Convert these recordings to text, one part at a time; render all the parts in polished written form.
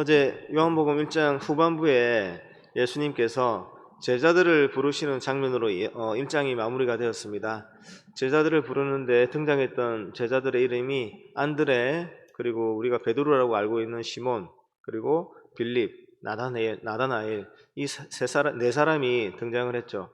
어제 요한복음 1장 후반부에 예수님께서 제자들을 부르시는 장면으로 1장이 마무리가 되었습니다. 제자들을 부르는데 등장했던 제자들의 이름이 안드레, 그리고 우리가 베드로라고 알고 있는 시몬, 그리고 빌립, 나다나엘, 이 네 사람이 등장을 했죠.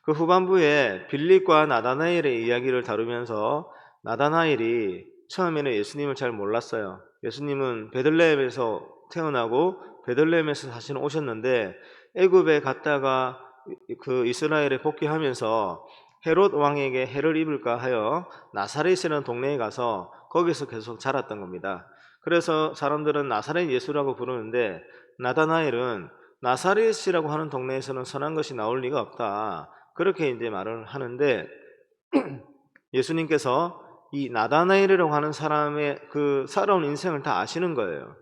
그 후반부에 빌립과 나다나엘의 이야기를 다루면서 나다나엘이 처음에는 예수님을 잘 몰랐어요. 예수님은 베들레헴에서 태어나고 베들레헴에서 사실은 오셨는데 애굽에 갔다가 그 이스라엘에 복귀하면서 헤롯 왕에게 해를 입을까 하여 나사렛이라는 동네에 가서 거기서 계속 자랐던 겁니다. 그래서 사람들은 나사렛 예수라고 부르는데 나다나엘은 나사렛이라고 하는 동네에서는 선한 것이 나올 리가 없다, 그렇게 이제 말을 하는데 예수님께서 이 나다나엘이라고 하는 사람의 그 살아온 인생을 다 아시는 거예요.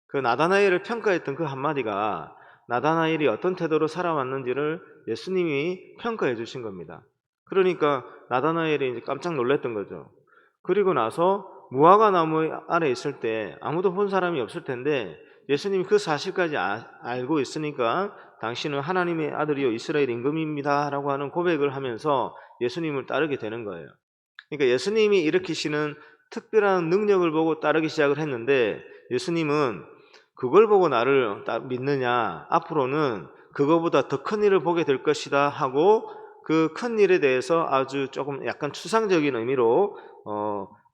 그 나다나엘을 평가했던 그 한마디가 나다나엘이 어떤 태도로 살아왔는지를 예수님이 평가해 주신 겁니다. 그러니까 나다나엘이 이제 깜짝 놀랐던 거죠. 그리고 나서 무화과 나무 아래 있을 때 아무도 본 사람이 없을 텐데 예수님이 그 사실까지 알고 있으니까 당신은 하나님의 아들이요 이스라엘 임금입니다 라고 하는 고백을 하면서 예수님을 따르게 되는 거예요. 그러니까 예수님이 일으키시는 특별한 능력을 보고 따르기 시작을 했는데 예수님은 그걸 보고 나를 믿느냐, 앞으로는 그거보다 더 큰 일을 보게 될 것이다 하고 그 큰 일에 대해서 아주 조금 약간 추상적인 의미로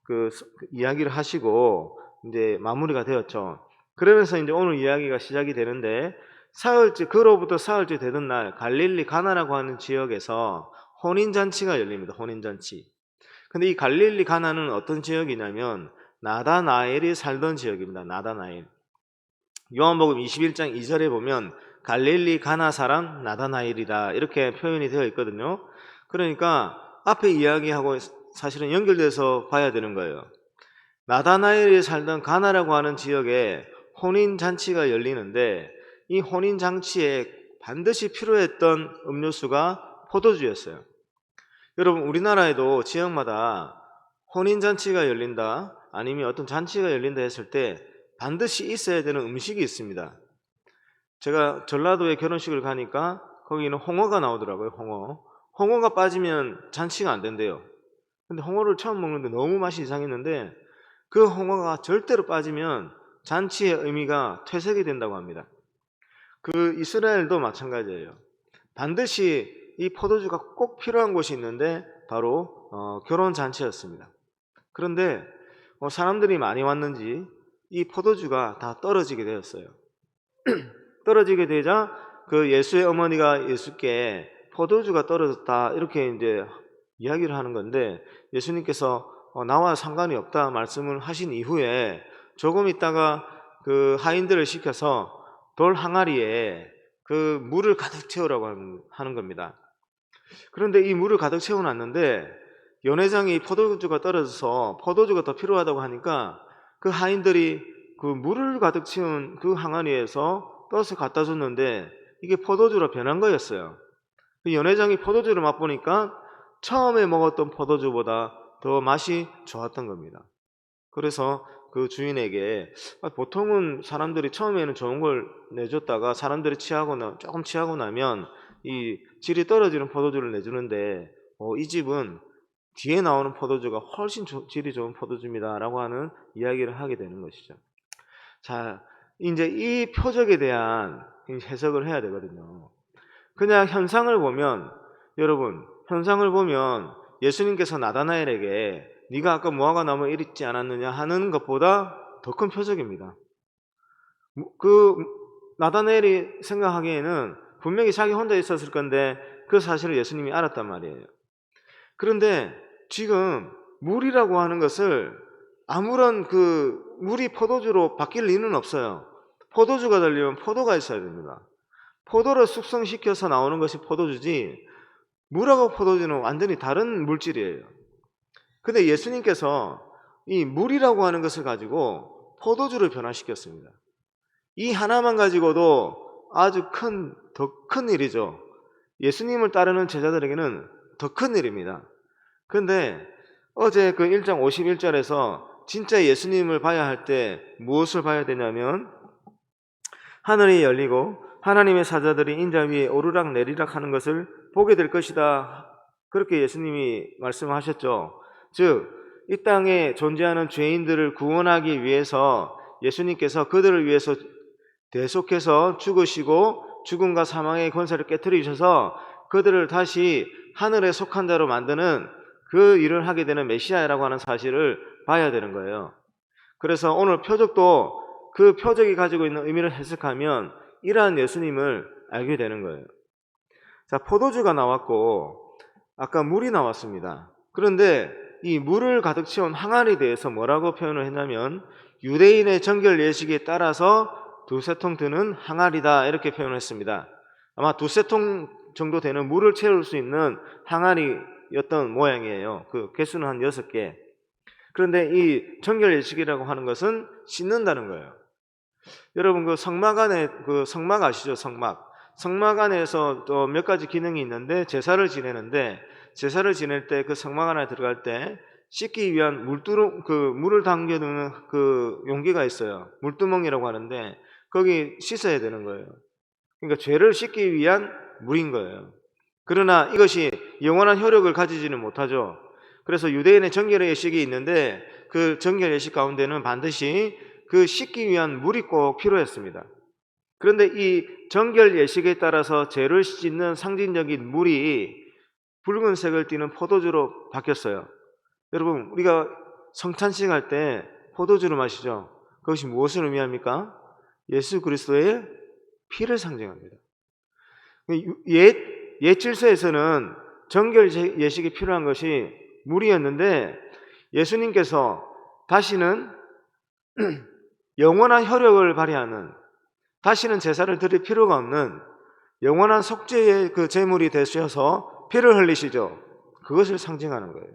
그 이야기를 하시고 이제 마무리가 되었죠. 그러면서 이제 오늘 이야기가 시작이 되는데 그로부터 사흘째 되던 날 갈릴리 가나라고 하는 지역에서 혼인잔치가 열립니다. 혼인잔치. 근데 이 갈릴리 가나는 어떤 지역이냐면 나다나엘이 살던 지역입니다. 나다나엘. 요한복음 21장 2절에 보면 갈릴리 가나 사람 나다나엘이다 이렇게 표현이 되어 있거든요. 그러니까 앞에 이야기하고 사실은 연결돼서 봐야 되는 거예요. 나다나엘이 살던 가나라고 하는 지역에 혼인잔치가 열리는데 이 혼인잔치에 반드시 필요했던 음료수가 포도주였어요. 여러분, 우리나라에도 지역마다 혼인잔치가 열린다, 아니면 어떤 잔치가 열린다 했을 때 반드시 있어야 되는 음식이 있습니다. 제가 전라도에 결혼식을 가니까 거기는 홍어가 나오더라고요. 홍어가 빠지면 잔치가 안 된대요. 근데 홍어를 처음 먹는데 너무 맛이 이상했는데 그 홍어가 절대로 빠지면 잔치의 의미가 퇴색이 된다고 합니다. 그 이스라엘도 마찬가지예요. 반드시 이 포도주가 꼭 필요한 곳이 있는데 바로 결혼 잔치였습니다. 그런데 사람들이 많이 왔는지 이 포도주가 다 떨어지게 되었어요. 떨어지게 되자 그 예수의 어머니가 예수께 포도주가 떨어졌다 이렇게 이제 이야기를 하는 건데 예수님께서 나와 상관이 없다 말씀을 하신 이후에 조금 있다가 그 하인들을 시켜서 돌 항아리에 그 물을 가득 채우라고 하는 겁니다. 그런데 이 물을 가득 채워놨는데 연회장이 포도주가 떨어져서 포도주가 더 필요하다고 하니까 그 하인들이 그 물을 가득 채운 그 항아리에서 떠서 갖다 줬는데 이게 포도주로 변한 거였어요. 그 연회장이 포도주를 맛보니까 처음에 먹었던 포도주보다 더 맛이 좋았던 겁니다. 그래서 그 주인에게 보통은 사람들이 처음에는 좋은 걸 내줬다가 사람들이 조금 취하고 나면 이 질이 떨어지는 포도주를 내주는데 이 집은 뒤에 나오는 포도주가 훨씬 질이 좋은 포도주입니다 라고 하는 이야기를 하게 되는 것이죠. 자, 이제 이 표적에 대한 해석을 해야 되거든요. 그냥 현상을 보면 예수님께서 나다나엘에게 네가 아까 무화과 나무에 있지 않았느냐 하는 것보다 더 큰 표적입니다. 그 나다나엘이 생각하기에는 분명히 자기 혼자 있었을 건데 그 사실을 예수님이 알았단 말이에요. 그런데 지금 물이라고 하는 것을 아무런 그 물이 포도주로 바뀔 리는 없어요. 포도주가 되려면 포도가 있어야 됩니다. 포도를 숙성시켜서 나오는 것이 포도주지 물하고 포도주는 완전히 다른 물질이에요. 근데 예수님께서 이 물이라고 하는 것을 가지고 포도주를 변화시켰습니다. 이 하나만 가지고도 아주 더 큰 일이죠. 예수님을 따르는 제자들에게는 더 큰 일입니다. 근데 어제 그 1장 51절에서 진짜 예수님을 봐야 할 때 무엇을 봐야 되냐면 하늘이 열리고 하나님의 사자들이 인자 위에 오르락 내리락 하는 것을 보게 될 것이다. 그렇게 예수님이 말씀하셨죠. 즉 이 땅에 존재하는 죄인들을 구원하기 위해서 예수님께서 그들을 위해서 대속해서 죽으시고 죽음과 사망의 권세를 깨뜨리셔서 그들을 다시 하늘에 속한 자로 만드는 그 일을 하게 되는 메시아라고 하는 사실을 봐야 되는 거예요. 그래서 오늘 표적도 그 표적이 가지고 있는 의미를 해석하면 이러한 예수님을 알게 되는 거예요. 자, 포도주가 나왔고 아까 물이 나왔습니다. 그런데 이 물을 가득 채운 항아리에 대해서 뭐라고 표현을 했냐면 유대인의 정결 예식에 따라서 두세 통 드는 항아리다 이렇게 표현했습니다. 아마 두세 통 정도 되는 물을 채울 수 있는 항아리였던 모양이에요. 그 개수는 한 6개. 그런데 이 정결 예식이라고 하는 것은 씻는다는 거예요. 여러분 그 성막 안에 그 성막 아시죠? 성막 안에서 또 몇 가지 기능이 있는데 제사를 지내는데 제사를 지낼 때 그 성막 안에 들어갈 때 씻기 위한 물을 담겨두는 그 용기가 있어요. 물두멍이라고 하는데 거기 씻어야 되는 거예요. 그러니까 죄를 씻기 위한 물인 거예요. 그러나 이것이 영원한 효력을 가지지는 못하죠. 그래서 유대인의 정결 예식이 있는데 그 정결 예식 가운데는 반드시 그 씻기 위한 물이 꼭 필요했습니다. 그런데 이 정결 예식에 따라서 죄를 씻는 상징적인 물이 붉은색을 띠는 포도주로 바뀌었어요. 여러분 우리가 성찬식 할 때 포도주를 마시죠. 그것이 무엇을 의미합니까? 예수 그리스도의 피를 상징합니다. 옛 질서에서는 정결 예식이 필요한 것이 물이었는데 예수님께서 다시는 영원한 효력을 발휘하는 다시는 제사를 드릴 필요가 없는 영원한 속죄의 그 제물이 되셔서 피를 흘리시죠. 그것을 상징하는 거예요.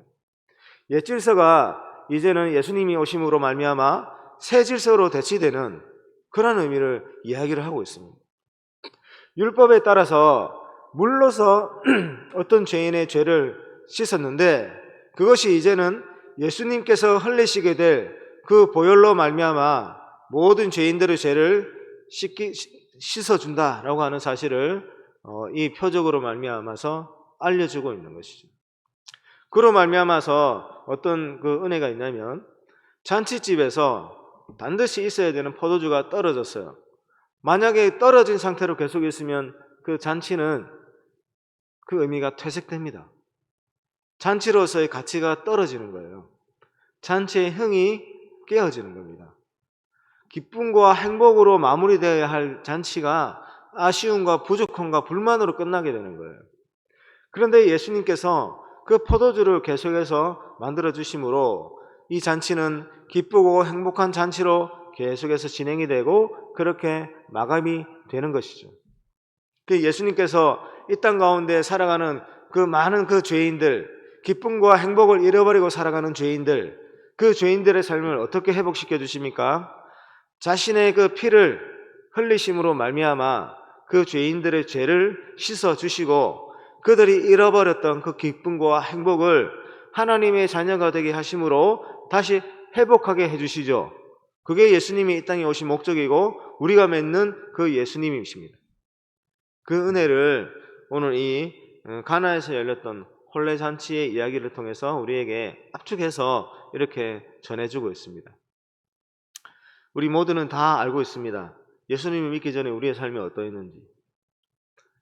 옛 질서가 이제는 예수님이 오심으로 말미암아 새 질서로 대치되는 그런 의미를 이야기를 하고 있습니다. 율법에 따라서 물로서 어떤 죄인의 죄를 씻었는데 그것이 이제는 예수님께서 흘리시게 될 그 보혈로 말미암아 모든 죄인들의 죄를 씻어준다라고 하는 사실을 이 표적으로 말미암아서 알려주고 있는 것이죠. 그로 말미암아서 어떤 그 은혜가 있냐면 잔치집에서 반드시 있어야 되는 포도주가 떨어졌어요. 만약에 떨어진 상태로 계속 있으면 그 잔치는 그 의미가 퇴색됩니다. 잔치로서의 가치가 떨어지는 거예요. 잔치의 흥이 깨어지는 겁니다. 기쁨과 행복으로 마무리되어야 할 잔치가 아쉬움과 부족함과 불만으로 끝나게 되는 거예요. 그런데 예수님께서 그 포도주를 계속해서 만들어 주심으로 이 잔치는 기쁘고 행복한 잔치로 계속해서 진행이 되고 그렇게 마감이 되는 것이죠. 예수님께서 이 땅 가운데 살아가는 그 많은 그 죄인들, 기쁨과 행복을 잃어버리고 살아가는 죄인들, 그 죄인들의 삶을 어떻게 회복시켜 주십니까? 자신의 그 피를 흘리심으로 말미암아 그 죄인들의 죄를 씻어 주시고 그들이 잃어버렸던 그 기쁨과 행복을 하나님의 자녀가 되게 하심으로 다시 회복하게 해주시죠. 그게 예수님이 이 땅에 오신 목적이고 우리가 맺는 그 예수님이십니다. 그 은혜를 오늘 이 가나에서 열렸던 혼례 잔치의 이야기를 통해서 우리에게 압축해서 이렇게 전해주고 있습니다. 우리 모두는 다 알고 있습니다. 예수님을 믿기 전에 우리의 삶이 어떠했는지.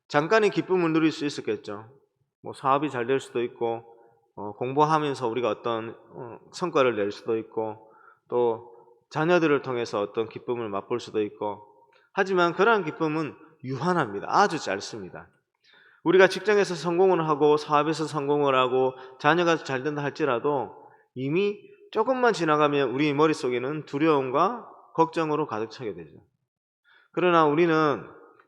잠깐의 기쁨을 누릴 수 있었겠죠. 사업이 잘 될 수도 있고 공부하면서 우리가 어떤 성과를 낼 수도 있고 또 자녀들을 통해서 어떤 기쁨을 맛볼 수도 있고 하지만 그러한 기쁨은 유한합니다. 아주 짧습니다. 우리가 직장에서 성공을 하고 사업에서 성공을 하고 자녀가 잘 된다 할지라도 이미 조금만 지나가면 우리 머릿속에는 두려움과 걱정으로 가득 차게 되죠. 그러나 우리는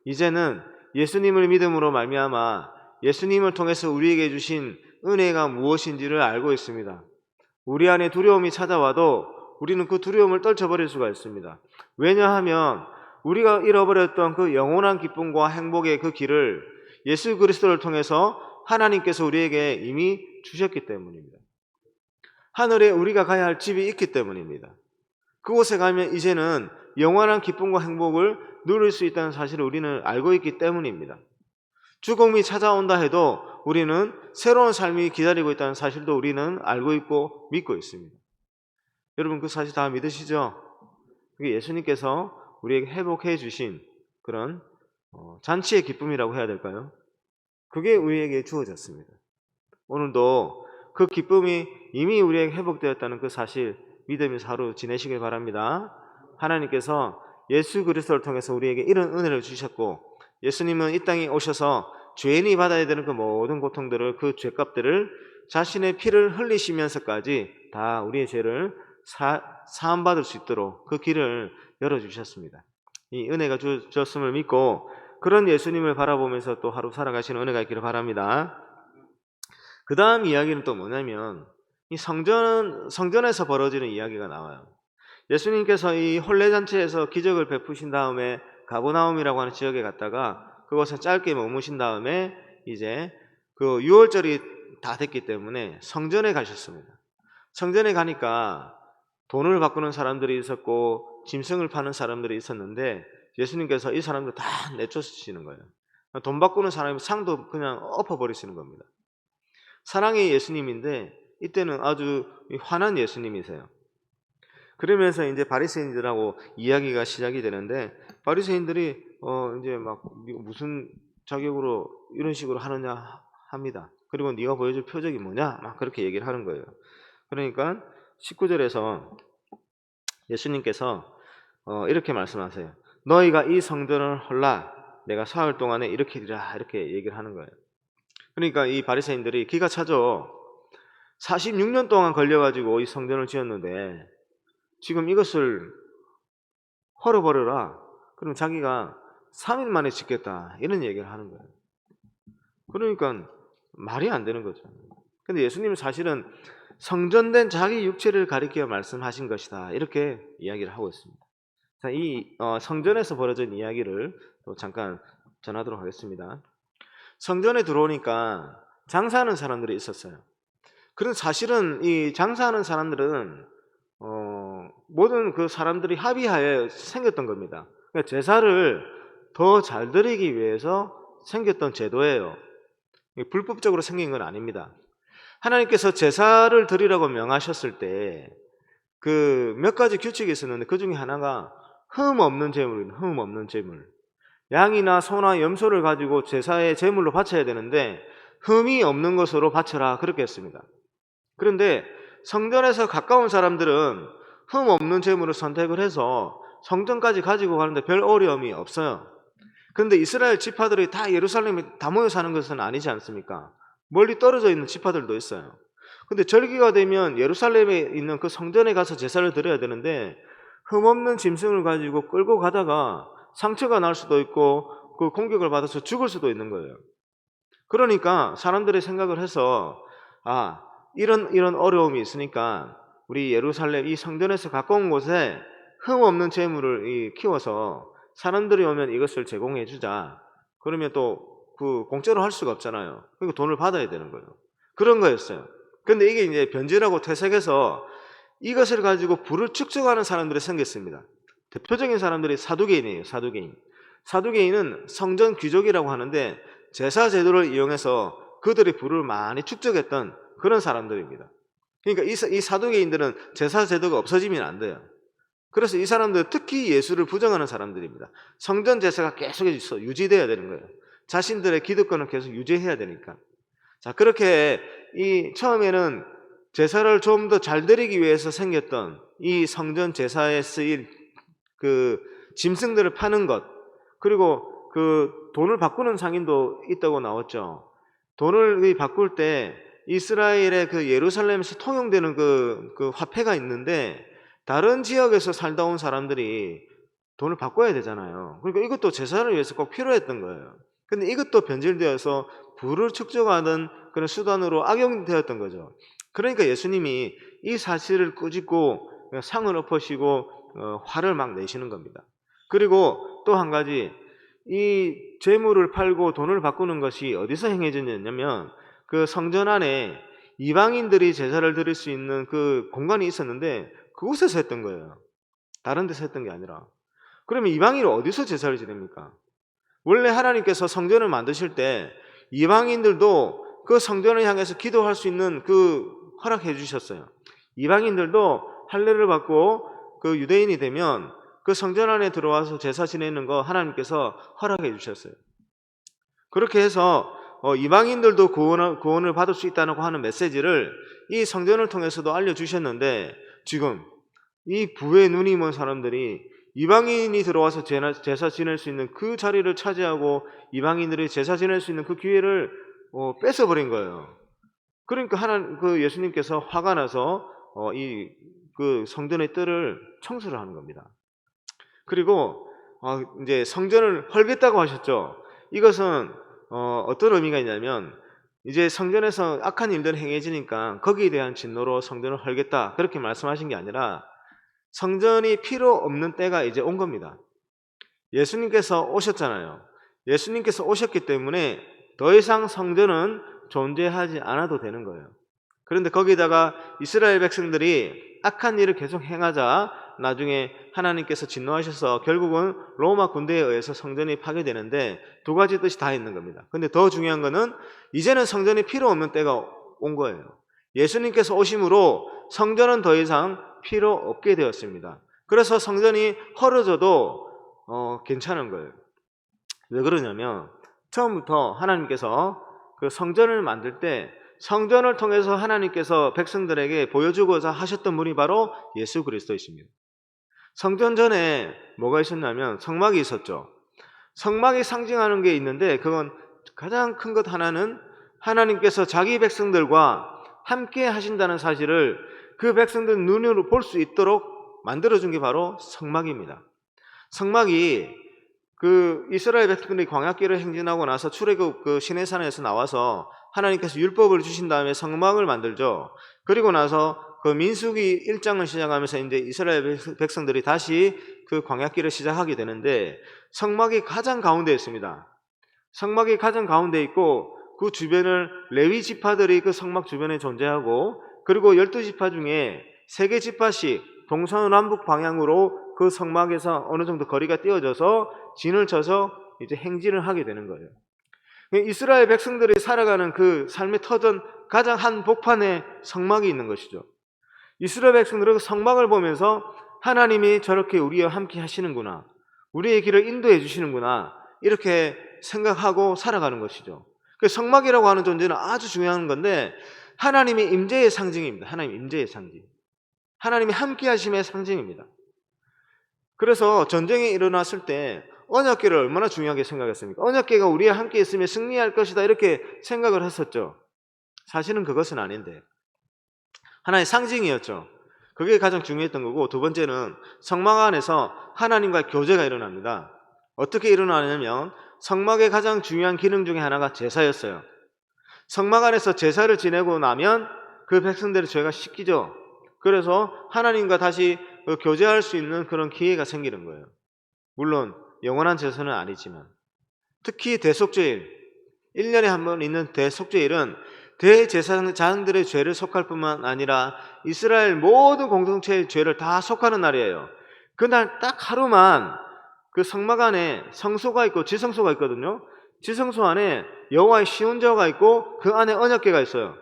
이제는 예수님을 믿음으로 말미암아 예수님을 통해서 우리에게 주신 은혜가 무엇인지를 알고 있습니다. 우리 안에 두려움이 찾아와도 우리는 그 두려움을 떨쳐버릴 수가 있습니다. 왜냐하면 우리가 잃어버렸던 그 영원한 기쁨과 행복의 그 길을 예수 그리스도를 통해서 하나님께서 우리에게 이미 주셨기 때문입니다. 하늘에 우리가 가야 할 집이 있기 때문입니다. 그곳에 가면 이제는 영원한 기쁨과 행복을 누릴 수 있다는 사실을 우리는 알고 있기 때문입니다. 죽음이 찾아온다 해도 우리는 새로운 삶이 기다리고 있다는 사실도 우리는 알고 있고 믿고 있습니다. 여러분 그 사실 다 믿으시죠? 그게 예수님께서 우리에게 회복해 주신 그런 잔치의 기쁨이라고 해야 될까요? 그게 우리에게 주어졌습니다. 오늘도 그 기쁨이 이미 우리에게 회복되었다는 그 사실 믿으면서 하루 지내시길 바랍니다. 하나님께서 예수 그리스도를 통해서 우리에게 이런 은혜를 주셨고, 예수님은 이 땅에 오셔서 죄인이 받아야 되는 그 모든 고통들을, 그 죄값들을 자신의 피를 흘리시면서까지 다 우리의 죄를 사함받을 수 있도록 그 길을 열어주셨습니다. 이 은혜가 주셨음을 믿고 그런 예수님을 바라보면서 또 하루 살아가시는 은혜가 있기를 바랍니다. 그 다음 이야기는 또 뭐냐면 이 성전에서 벌어지는 이야기가 나와요. 예수님께서 이 혼례잔치에서 기적을 베푸신 다음에 가버나움이라고 하는 지역에 갔다가 그곳에 짧게 머무신 다음에 이제 그 유월절이 다 됐기 때문에 성전에 가셨습니다. 성전에 가니까 돈을 바꾸는 사람들이 있었고 짐승을 파는 사람들이 있었는데 예수님께서 이 사람들 다 내쫓으시는 거예요. 돈 바꾸는 사람이 상도 그냥 엎어버리시는 겁니다. 사랑의 예수님인데 이때는 아주 환한 예수님이세요. 그러면서 이제 바리새인들하고 이야기가 시작이 되는데 바리새인들이 이제 막 무슨 자격으로 이런 식으로 하느냐 합니다. 그리고 네가 보여줄 표적이 뭐냐 막 그렇게 얘기를 하는 거예요. 그러니까 19절에서 예수님께서 이렇게 말씀하세요. 너희가 이 성전을 헐라 내가 사흘 동안에 일으키리라 이렇게 얘기를 하는 거예요. 그러니까 이 바리새인들이 기가 차죠. 46년 동안 걸려가지고 이 성전을 지었는데 지금 이것을 헐어버려라. 그럼 자기가 3일 만에 짓겠다 이런 얘기를 하는 거예요. 그러니까 말이 안 되는 거죠. 근데 예수님은 사실은 성전된 자기 육체를 가리켜 말씀하신 것이다 이렇게 이야기를 하고 있습니다. 자, 이 성전에서 벌어진 이야기를 또 잠깐 전하도록 하겠습니다. 성전에 들어오니까 장사하는 사람들이 있었어요. 그런 사실은 이 장사하는 사람들은 모든 그 사람들이 합의하에 생겼던 겁니다. 그러니까 제사를 더 잘 드리기 위해서 생겼던 제도예요. 불법적으로 생긴 건 아닙니다. 하나님께서 제사를 드리라고 명하셨을 때 그 몇 가지 규칙이 있었는데 그 중에 하나가 흠 없는 제물입니다. 흠 없는 제물. 양이나 소나 염소를 가지고 제사의 제물로 바쳐야 되는데 흠이 없는 것으로 바쳐라 그렇게 했습니다. 그런데 성전에서 가까운 사람들은 흠 없는 제물을 선택을 해서 성전까지 가지고 가는데 별 어려움이 없어요. 그런데 이스라엘 지파들이 다 예루살렘에 다 모여 사는 것은 아니지 않습니까? 멀리 떨어져 있는 지파들도 있어요. 근데 절기가 되면 예루살렘에 있는 그 성전에 가서 제사를 드려야 되는데 흠없는 짐승을 가지고 끌고 가다가 상처가 날 수도 있고 그 공격을 받아서 죽을 수도 있는 거예요. 그러니까 사람들이 생각을 해서 이런 어려움이 있으니까 우리 예루살렘 이 성전에서 가까운 곳에 흠 없는 제물을 키워서 사람들이 오면 이것을 제공해 주자. 그러면 또 그 공짜로 할 수가 없잖아요. 그러니까 돈을 받아야 되는 거예요. 그런 거였어요. 근데 이게 이제 변질하고 퇴색해서 이것을 가지고 부를 축적하는 사람들이 생겼습니다. 대표적인 사람들이 사두개인이에요. 사두개인. 사두개인은 성전 귀족이라고 하는데 제사 제도를 이용해서 그들의 부를 많이 축적했던 그런 사람들입니다. 그러니까 이 사두개인들은 제사 제도가 없어지면 안 돼요. 그래서 이 사람들은 특히 예수를 부정하는 사람들입니다. 성전 제사가 계속 유지돼야 되는 거예요. 자신들의 기득권을 계속 유지해야 되니까. 자, 그렇게 처음에는 제사를 좀 더 잘 드리기 위해서 생겼던 이 성전 제사에 쓰일 그 짐승들을 파는 것, 그리고 그 돈을 바꾸는 상인도 있다고 나왔죠. 돈을 바꿀 때 이스라엘의 그 예루살렘에서 통용되는 그 화폐가 있는데 다른 지역에서 살다 온 사람들이 돈을 바꿔야 되잖아요. 그러니까 이것도 제사를 위해서 꼭 필요했던 거예요. 근데 이것도 변질되어서 부를 축적하는 그런 수단으로 악용되었던 거죠. 그러니까 예수님이 이 사실을 꾸짖고 상을 엎으시고 화를 막 내시는 겁니다. 그리고 또 한 가지, 이 재물을 팔고 돈을 바꾸는 것이 어디서 행해졌냐면 그 성전 안에 이방인들이 제사를 드릴 수 있는 그 공간이 있었는데 그곳에서 했던 거예요. 다른 데서 했던 게 아니라. 그러면 이방인은 어디서 제사를 지냅니까? 원래 하나님께서 성전을 만드실 때 이방인들도 그 성전을 향해서 기도할 수 있는 그 허락해 주셨어요. 이방인들도 할례를 받고 그 유대인이 되면 그 성전 안에 들어와서 제사 지내는 거 하나님께서 허락해 주셨어요. 그렇게 해서 이방인들도 구원을 받을 수 있다고 하는 메시지를 이 성전을 통해서도 알려주셨는데, 지금 이 부의 눈이 먼 사람들이 이방인이 들어와서 제사 지낼 수 있는 그 자리를 차지하고 이방인들이 제사 지낼 수 있는 그 기회를 뺏어버린 거예요. 그러니까 그 예수님께서 화가 나서 이 그 성전의 뜰을 청소를 하는 겁니다. 그리고 이제 성전을 헐겠다고 하셨죠. 이것은 어떤 의미가 있냐면, 이제 성전에서 악한 일들이 행해지니까 거기에 대한 진노로 성전을 헐겠다, 그렇게 말씀하신 게 아니라 성전이 필요 없는 때가 이제 온 겁니다. 예수님께서 오셨잖아요. 예수님께서 오셨기 때문에 더 이상 성전은 존재하지 않아도 되는 거예요. 그런데 거기다가 이스라엘 백성들이 악한 일을 계속 행하자 나중에 하나님께서 진노하셔서 결국은 로마 군대에 의해서 성전이 파괴되는데, 두 가지 뜻이 다 있는 겁니다. 근데 더 중요한 거는 이제는 성전이 필요 없는 때가 온 거예요. 예수님께서 오심으로 성전은 더 이상 필요 없게 되었습니다. 그래서 성전이 헐어져도 괜찮은 거예요. 왜 그러냐면, 처음부터 하나님께서 그 성전을 만들 때 성전을 통해서 하나님께서 백성들에게 보여주고자 하셨던 분이 바로 예수 그리스도이십니다. 성전 전에 뭐가 있었냐면 성막이 있었죠. 성막이 상징하는 게 있는데, 그건 가장 큰 것 하나는 하나님께서 자기 백성들과 함께 하신다는 사실을 그 백성들 눈으로 볼 수 있도록 만들어준 게 바로 성막입니다. 성막이 그 이스라엘 백성들이 광야길을 행진하고 나서 출애굽 그 시내산에서 나와서 하나님께서 율법을 주신 다음에 성막을 만들죠. 그리고 나서 그 민수기 1장을 시작하면서 이제 이스라엘 백성들이 다시 그 광야길을 시작하게 되는데, 성막이 가장 가운데 있습니다. 성막이 가장 가운데 있고 그 주변을 레위 지파들이 그 성막 주변에 존재하고, 그리고 12지파 중에 3개 지파씩 동서남북 방향으로 그 성막에서 어느 정도 거리가 띄어져서 진을 쳐서 이제 행진을 하게 되는 거예요. 이스라엘 백성들이 살아가는 그 삶의 터전 가장 한복판에 성막이 있는 것이죠. 이스라엘 백성들은 그 성막을 보면서 하나님이 저렇게 우리와 함께 하시는구나, 우리의 길을 인도해 주시는구나, 이렇게 생각하고 살아가는 것이죠. 그 성막이라고 하는 존재는 아주 중요한 건데, 하나님의 임재의 상징입니다. 하나님 임재의 상징, 하나님이 함께 하심의 상징입니다. 그래서 전쟁이 일어났을 때 언약궤를 얼마나 중요하게 생각했습니까? 언약궤가 우리와 함께 있으면 승리할 것이다, 이렇게 생각을 했었죠. 사실은 그것은 아닌데 하나의 상징이었죠. 그게 가장 중요했던 거고, 두 번째는 성막 안에서 하나님과의 교제가 일어납니다. 어떻게 일어나냐면, 성막의 가장 중요한 기능 중에 하나가 제사였어요. 성막 안에서 제사를 지내고 나면 그 백성들의 죄가 씻기죠. 그래서 하나님과 다시 교제할 수 있는 그런 기회가 생기는 거예요. 물론 영원한 제사는 아니지만, 특히 대속죄일, 1년에 한 번 있는 대속죄일은 대제사장들의 죄를 속할 뿐만 아니라 이스라엘 모든 공동체의 죄를 다 속하는 날이에요. 그날 딱 하루만 그 성막 안에 성소가 있고 지성소가 있거든요. 지성소 안에 여호와의 시온자가 있고 그 안에 언약궤가 있어요.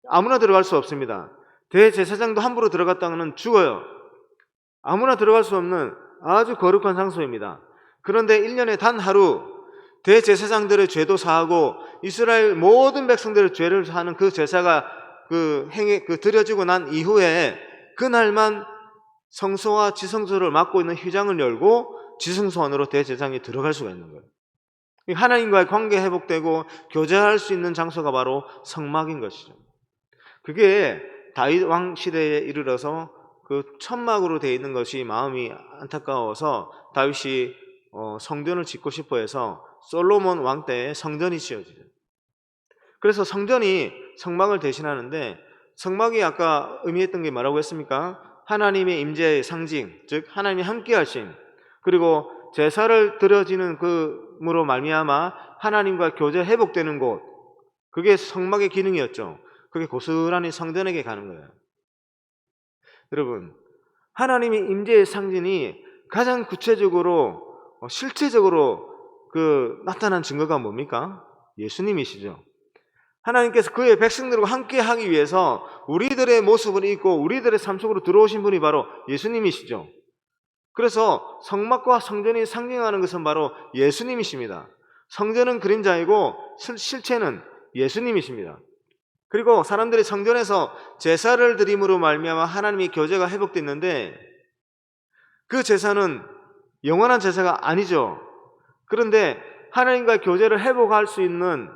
아무나 들어갈 수 없습니다. 대제사장도 함부로 들어갔다가는 죽어요. 아무나 들어갈 수 없는 아주 거룩한 장소입니다. 그런데 1년에 단 하루 대제사장들의 죄도 사하고 이스라엘 모든 백성들의 죄를 사하는 그 제사가 드려지고 난 이후에 그날만 성소와 지성소를 막고 있는 휘장을 열고 지성소 안으로 대제사장이 들어갈 수가 있는 거예요. 하나님과의 관계 회복되고 교제할 수 있는 장소가 바로 성막인 것이죠. 그게 다윗 왕 시대에 이르러서 그 천막으로 되어 있는 것이 마음이 안타까워서 다윗이 성전을 짓고 싶어 해서 솔로몬 왕 때에 성전이 지어지죠. 그래서 성전이 성막을 대신하는데, 성막이 아까 의미했던 게 뭐라고 했습니까? 하나님의 임재의 상징, 즉 하나님이 함께 하심, 그리고 제사를 드려지는 그므로 말미암아 하나님과 교제 회복되는 곳, 그게 성막의 기능이었죠. 그게 고스란히 성전에게 가는 거예요. 여러분, 하나님의 임재의 상징이 가장 구체적으로 실제적으로 나타난 증거가 뭡니까? 예수님이시죠. 하나님께서 그의 백성들과 함께 하기 위해서 우리들의 모습을 입고 우리들의 삶 속으로 들어오신 분이 바로 예수님이시죠. 그래서 성막과 성전이 상징하는 것은 바로 예수님이십니다. 성전은 그림자이고 실체는 예수님이십니다. 그리고 사람들이 성전에서 제사를 드림으로 말미암아 하나님의 교제가 회복됐는데 그 제사는 영원한 제사가 아니죠. 그런데 하나님과 교제를 회복할 수 있는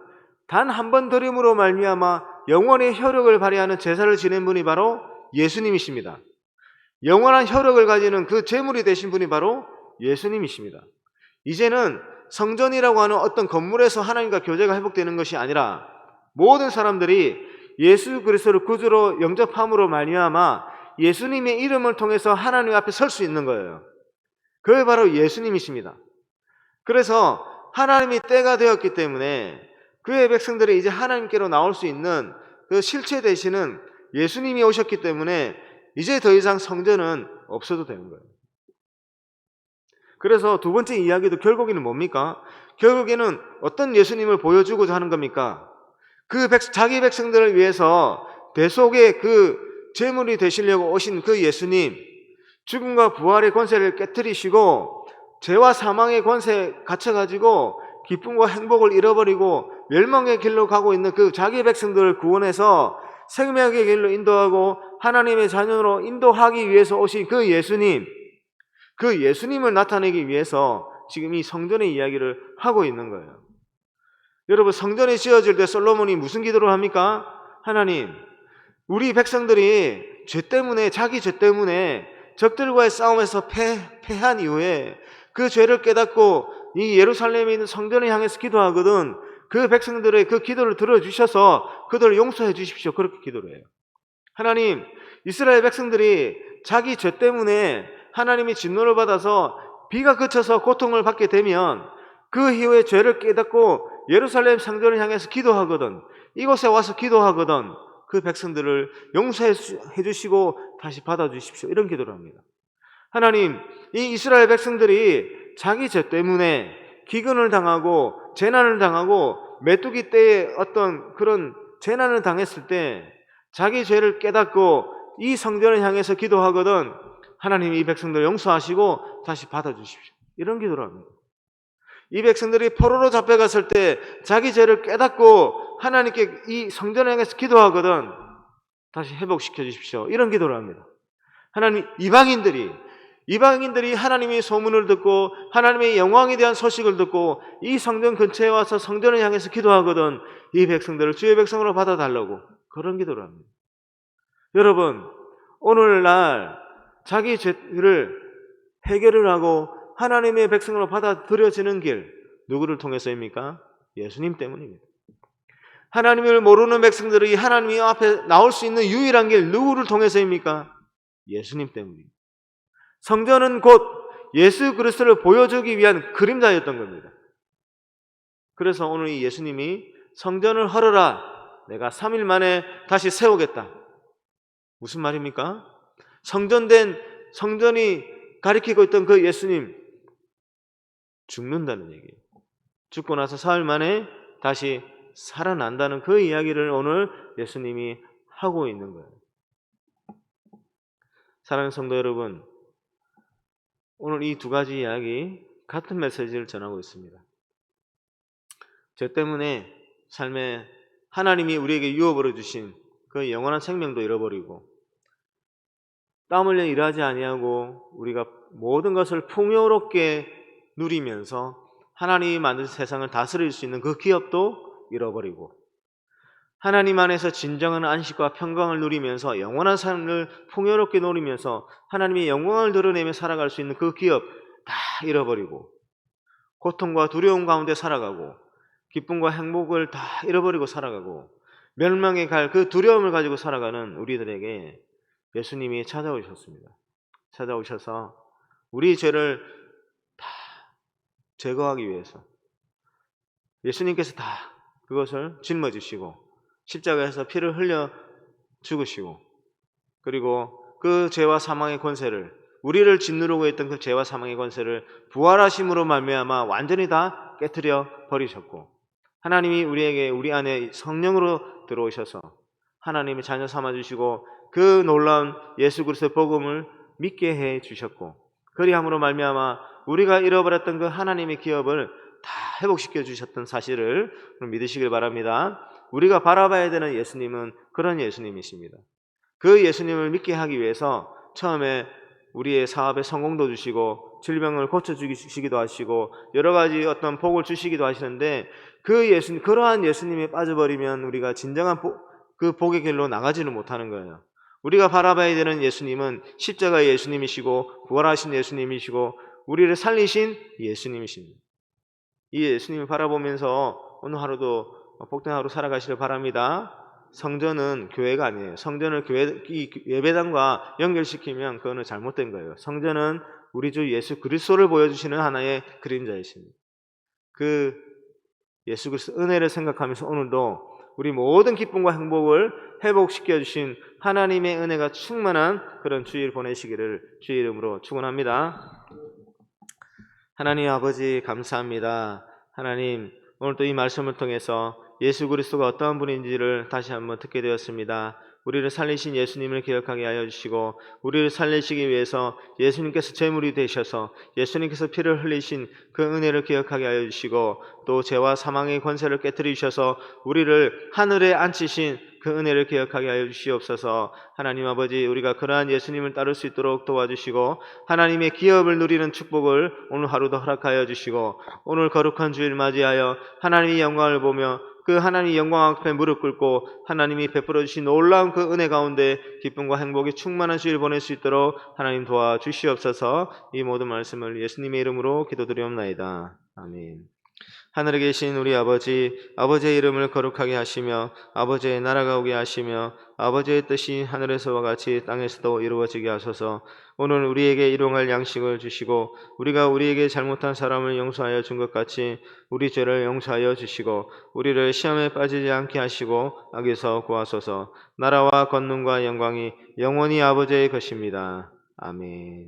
단 한 번 드림으로 말미암아 영원의 효력을 발휘하는 제사를 지낸 분이 바로 예수님이십니다. 영원한 효력을 가지는 그 제물이 되신 분이 바로 예수님이십니다. 이제는 성전이라고 하는 어떤 건물에서 하나님과 교제가 회복되는 것이 아니라 모든 사람들이 예수 그리스도를 구주로 영접함으로 말미암아 예수님의 이름을 통해서 하나님 앞에 설 수 있는 거예요. 그게 바로 예수님이십니다. 그래서 하나님이 때가 되었기 때문에 그의 백성들이 이제 하나님께로 나올 수 있는 그 실체 되시는 예수님이 오셨기 때문에 이제 더 이상 성전은 없어도 되는 거예요. 그래서 두 번째 이야기도 결국에는 뭡니까? 결국에는 어떤 예수님을 보여주고자 하는 겁니까? 자기 백성들을 위해서 대속의 그 제물이 되시려고 오신 그 예수님, 죽음과 부활의 권세를 깨뜨리시고 죄와 사망의 권세에 갇혀가지고 기쁨과 행복을 잃어버리고 멸망의 길로 가고 있는 그 자기 백성들을 구원해서 생명의 길로 인도하고 하나님의 자녀로 인도하기 위해서 오신 그 예수님, 그 예수님을 나타내기 위해서 지금 이 성전의 이야기를 하고 있는 거예요. 여러분, 성전이 지어질 때 솔로몬이 무슨 기도를 합니까? 하나님, 우리 백성들이 죄 때문에, 자기 죄 때문에 적들과의 싸움에서 패한 이후에 그 죄를 깨닫고 이 예루살렘에 있는 성전을 향해서 기도하거든 그 백성들의 그 기도를 들어주셔서 그들을 용서해 주십시오. 그렇게 기도를 해요. 하나님, 이스라엘 백성들이 자기 죄 때문에 하나님이 진노를 받아서 비가 그쳐서 고통을 받게 되면 그 이후에 죄를 깨닫고 예루살렘 성전을 향해서 기도하거든, 이곳에 와서 기도하거든 그 백성들을 용서해 주시고 다시 받아주십시오. 이런 기도를 합니다. 하나님, 이 이스라엘 백성들이 자기 죄 때문에 기근을 당하고 재난을 당하고 메뚜기 때에 어떤 그런 재난을 당했을 때 자기 죄를 깨닫고 이 성전을 향해서 기도하거든 하나님 이 백성들 용서하시고 다시 받아주십시오. 이런 기도를 합니다. 이 백성들이 포로로 잡혀갔을 때 자기 죄를 깨닫고 하나님께 이 성전을 향해서 기도하거든 다시 회복시켜 주십시오. 이런 기도를 합니다. 하나님, 이방인들이 하나님의 소문을 듣고 하나님의 영광에 대한 소식을 듣고 이 성전 근처에 와서 성전을 향해서 기도하거든 이 백성들을 주의 백성으로 받아달라고 그런 기도를 합니다. 여러분, 오늘날 자기 죄를 해결을 하고 하나님의 백성으로 받아들여지는 길, 누구를 통해서입니까? 예수님 때문입니다. 하나님을 모르는 백성들이 하나님 앞에 나올 수 있는 유일한 길, 누구를 통해서입니까? 예수님 때문입니다. 성전은 곧 예수 그리스도를 보여주기 위한 그림자였던 겁니다. 그래서 오늘 이 예수님이 성전을 헐어라, 내가 3일 만에 다시 세우겠다. 무슨 말입니까? 성전이 가리키고 있던 그 예수님 죽는다는 얘기예요. 죽고 나서 4일 만에 다시 살아난다는 그 이야기를 오늘 예수님이 하고 있는 거예요. 사랑하는 성도 여러분, 오늘 이 두 가지 이야기 같은 메시지를 전하고 있습니다. 죄 때문에 삶에 하나님이 우리에게 유업으로 주신 그 영원한 생명도 잃어버리고 땀 흘려 일하지 아니하고 우리가 모든 것을 풍요롭게 누리면서 하나님이 만든 세상을 다스릴 수 있는 그 기업도 잃어버리고 하나님 안에서 진정한 안식과 평강을 누리면서 영원한 삶을 풍요롭게 누리면서 하나님의 영광을 드러내며 살아갈 수 있는 그 기업 다 잃어버리고 고통과 두려움 가운데 살아가고 기쁨과 행복을 다 잃어버리고 살아가고 멸망에 갈 그 두려움을 가지고 살아가는 우리들에게 예수님이 찾아오셨습니다. 찾아오셔서 우리 죄를 다 제거하기 위해서 예수님께서 다 그것을 짊어지시고 십자가에서 피를 흘려 죽으시고 그리고 그 죄와 사망의 권세를 우리를 짓누르고 있던 그 죄와 사망의 권세를 부활하심으로 말미암아 완전히 다 깨뜨려 버리셨고, 하나님이 우리 안에 성령으로 들어오셔서 하나님의 자녀 삼아 주시고 그 놀라운 예수 그리스도의 복음을 믿게 해 주셨고, 그리함으로 말미암아 우리가 잃어버렸던 그 하나님의 기업을 다 회복시켜 주셨던 사실을 믿으시길 바랍니다. 우리가 바라봐야 되는 예수님은 그런 예수님이십니다. 그 예수님을 믿게 하기 위해서 처음에 우리의 사업에 성공도 주시고 질병을 고쳐주시기도 하시고 여러 가지 어떤 복을 주시기도 하시는데, 그러한 예수님에 빠져버리면 우리가 진정한 그 복의 길로 나가지는 못하는 거예요. 우리가 바라봐야 되는 예수님은 십자가의 예수님이시고 부활하신 예수님이시고 우리를 살리신 예수님이십니다. 이 예수님을 바라보면서 오늘 하루도 복된 하루 살아가시길 바랍니다. 성전은 교회가 아니에요. 성전을 예배당과 연결시키면 그거는 잘못된 거예요. 성전은 우리 주 예수 그리스도를 보여주시는 하나의 그림자이십니다. 그 예수 그리스도 은혜를 생각하면서 오늘도 우리 모든 기쁨과 행복을 회복시켜 주신 하나님의 은혜가 충만한 그런 주일 보내시기를 주의 이름으로 축원합니다. 하나님 아버지 감사합니다. 하나님, 오늘 또 이 말씀을 통해서 예수 그리스도가 어떠한 분인지를 다시 한번 듣게 되었습니다. 우리를 살리신 예수님을 기억하게 하여 주시고, 우리를 살리시기 위해서 예수님께서 제물이 되셔서 예수님께서 피를 흘리신 그 은혜를 기억하게 하여 주시고, 또 죄와 사망의 권세를 깨뜨리셔서 우리를 하늘에 앉히신 그 은혜를 기억하게 하여 주시옵소서. 하나님 아버지, 우리가 그러한 예수님을 따를 수 있도록 도와주시고 하나님의 기업을 누리는 축복을 오늘 하루도 허락하여 주시고, 오늘 거룩한 주일 맞이하여 하나님의 영광을 보며 그 하나님의 영광 앞에 무릎 꿇고 하나님이 베풀어 주신 놀라운 그 은혜 가운데 기쁨과 행복이 충만한 주일 보낼 수 있도록 하나님 도와주시옵소서. 이 모든 말씀을 예수님의 이름으로 기도드리옵나이다. 아멘. 하늘에 계신 우리 아버지, 아버지의 이름을 거룩하게 하시며 아버지의 나라가 오게 하시며 아버지의 뜻이 하늘에서와 같이 땅에서도 이루어지게 하소서. 오늘 우리에게 일용할 양식을 주시고 우리가 우리에게 잘못한 사람을 용서하여 준 것 같이 우리 죄를 용서하여 주시고 우리를 시험에 빠지지 않게 하시고 악에서 구하소서. 나라와 권능과 영광이 영원히 아버지의 것입니다. 아멘.